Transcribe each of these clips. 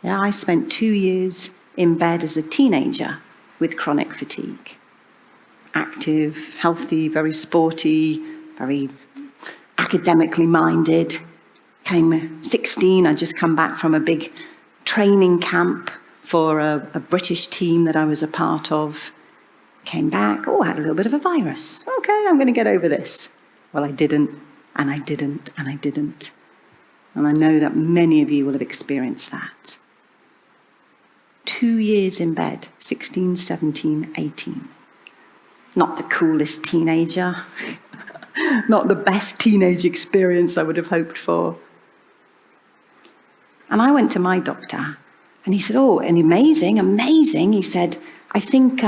Yeah, I spent 2 years in bed as a teenager with chronic fatigue. Active, healthy, very sporty, very academically minded. Came 16, I'd just come back from a big training camp for a British team that I was a part of. Came back, I had a little bit of a virus. Okay, I'm going to get over this. Well, I didn't, and I didn't, and I didn't. And I know that many of you will have experienced that. 2 years in bed, 16, 17, 18. Not the coolest teenager. Not the best teenage experience I would have hoped for. And I went to my doctor, and he said, and amazing. He said, I think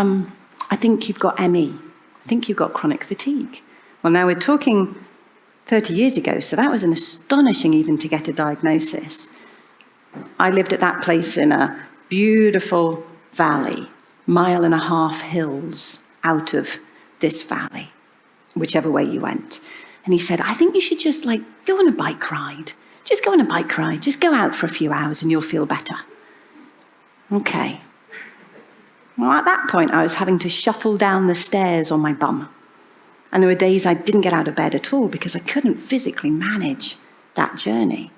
you've got ME. I think you've got chronic fatigue. Well, now we're talking 30 years ago, so that was an astonishing even to get a diagnosis. I lived at that place in a beautiful valley, 1.5 miles hills out of this valley, whichever way you went. And he said, I think you should just go on a bike ride. Just go on a bike ride. Just go out for a few hours and you'll feel better. Okay. Well, at that point, I was having to shuffle down the stairs on my bum. And there were days I didn't get out of bed at all because I couldn't physically manage that journey.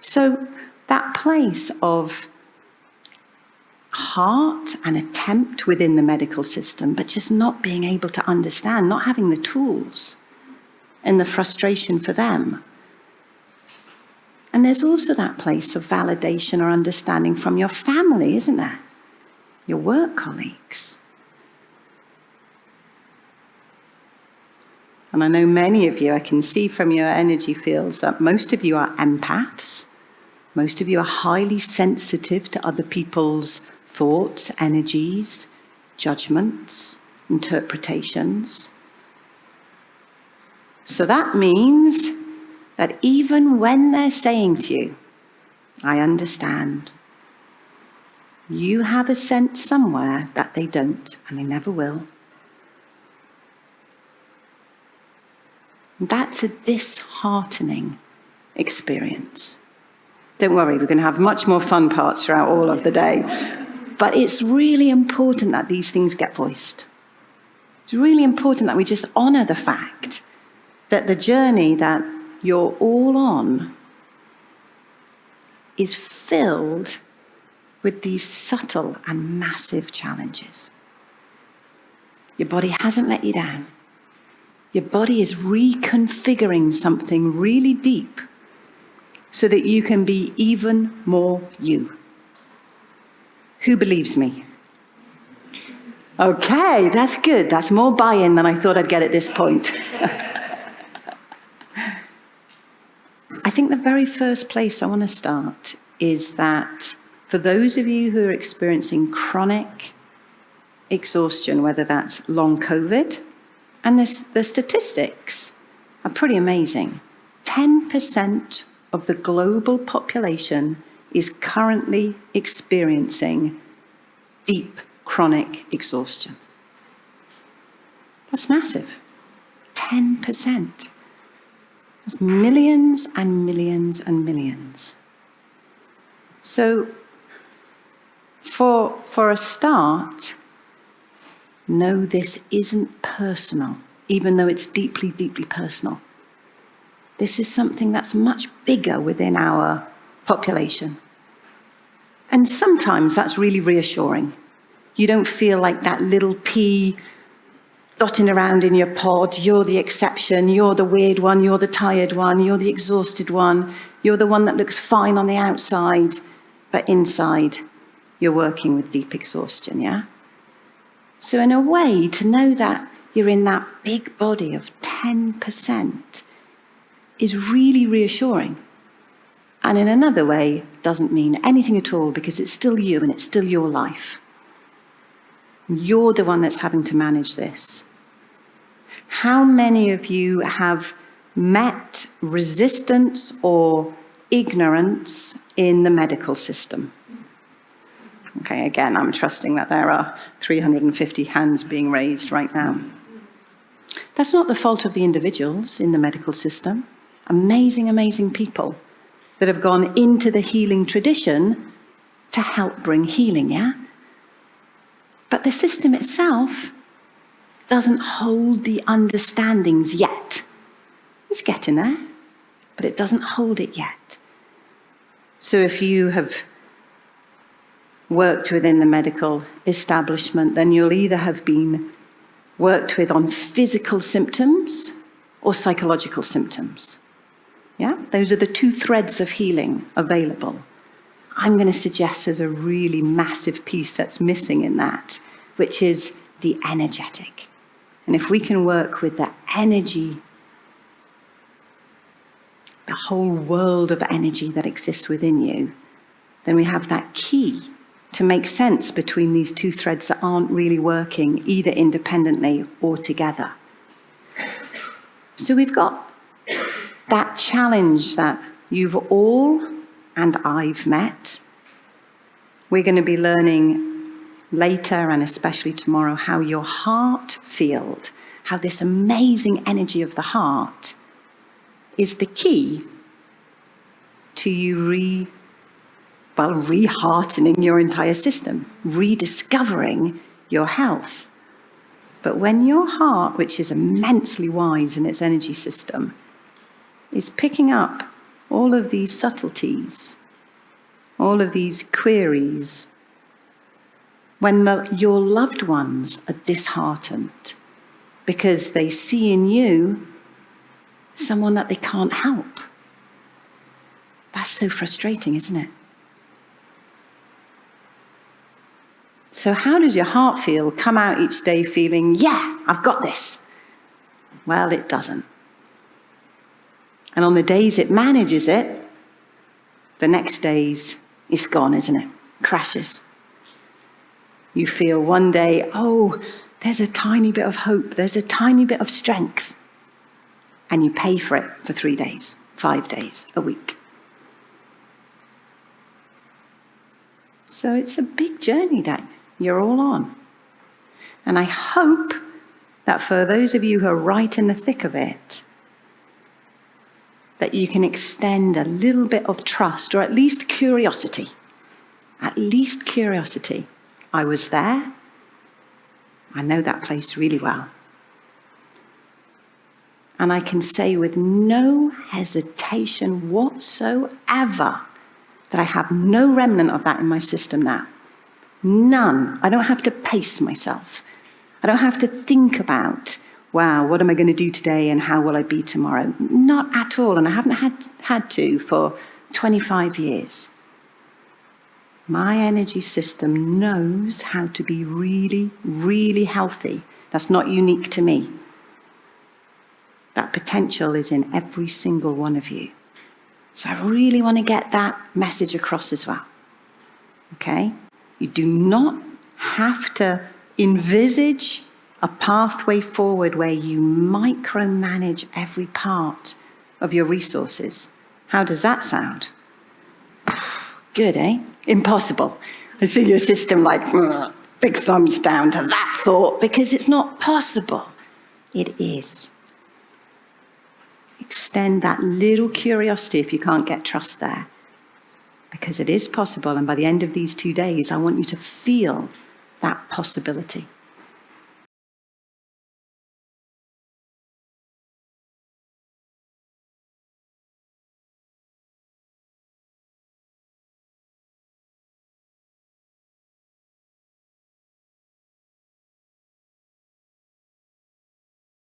So that place of heart and attempt within the medical system, but just not being able to understand, not having the tools, and the frustration for them. And there's also that place of validation or understanding from your family, isn't there? Your work colleagues. And I know many of you, I can see from your energy fields that most of you are empaths. Most of you are highly sensitive to other people's thoughts, energies, judgments, interpretations. So that means that even when they're saying to you, I understand, you have a sense somewhere that they don't, and they never will. That's a disheartening experience. Don't worry, we're going to have much more fun parts throughout all of the day. But it's really important that these things get voiced. It's really important that we just honor the fact that the journey that you're all on is filled with these subtle and massive challenges. Your body hasn't let you down. Your body is reconfiguring something really deep so that you can be even more you. Who believes me? Okay, that's good. That's more buy-in than I thought I'd get at this point. I think the very first place I want to start is that for those of you who are experiencing chronic exhaustion, whether that's long COVID, and the statistics are pretty amazing. 10% of the global population is currently experiencing deep chronic exhaustion. That's massive. 10%. That's millions and millions and millions. So for a start, know this isn't personal, even though it's deeply, deeply personal. This is something that's much bigger within our population. And sometimes that's really reassuring. You don't feel like that little pea dotting around in your pod. You're the exception, you're the weird one, you're the tired one, you're the exhausted one, you're the one that looks fine on the outside, but inside you're working with deep exhaustion, yeah? So in a way, to know that you're in that big body of 10% is really reassuring. And in another way, doesn't mean anything at all because it's still you and it's still your life. You're the one that's having to manage this. How many of you have met resistance or ignorance in the medical system? Okay, again, I'm trusting that there are 350 hands being raised right now. That's not the fault of the individuals in the medical system. Amazing, amazing people. that have gone into the healing tradition to help bring healing, yeah? But the system itself doesn't hold the understandings yet. It's getting there, but it doesn't hold it yet. So if you have worked within the medical establishment, then you'll either have been worked with on physical symptoms or psychological symptoms. Yeah, those are the two threads of healing available. I'm going to suggest there's a really massive piece that's missing in that, which is the energetic. And if we can work with the energy, the whole world of energy that exists within you, then we have that key to make sense between these two threads that aren't really working either independently or together. So we've got that challenge that you've all and I've met. We're going to be learning later and especially tomorrow how your heart field, how this amazing energy of the heart is the key to you re-heartening your entire system, rediscovering your health. But when your heart, which is immensely wise in its energy system, is picking up all of these subtleties, all of these queries, when your loved ones are disheartened because they see in you someone that they can't help. That's so frustrating, isn't it? So how does your heart feel? Come out each day feeling, yeah, I've got this. Well, it doesn't. And on the days it manages it, the next days it's gone, isn't it? Crashes. You feel one day, oh, there's a tiny bit of hope, there's a tiny bit of strength. And you pay for it for 3 days, 5 days, a week. So it's a big journey that you're all on. And I hope that for those of you who are right in the thick of it, that you can extend a little bit of trust, or at least curiosity. At least curiosity. I was there. I know that place really well. And I can say with no hesitation whatsoever that I have no remnant of that in my system now. None. I don't have to pace myself. I don't have to think about, wow, what am I going to do today and how will I be tomorrow? Not at all. And I haven't had to for 25 years. My energy system knows how to be really, really healthy. That's not unique to me. That potential is in every single one of you. So I really want to get that message across as well. Okay? You do not have to envisage a pathway forward where you micromanage every part of your resources. How does that sound? Good, eh? Impossible. I see your system like, big thumbs down to that thought, because it's not possible. It is. Extend that little curiosity if you can't get trust there, because it is possible. And by the end of these 2 days, I want you to feel that possibility.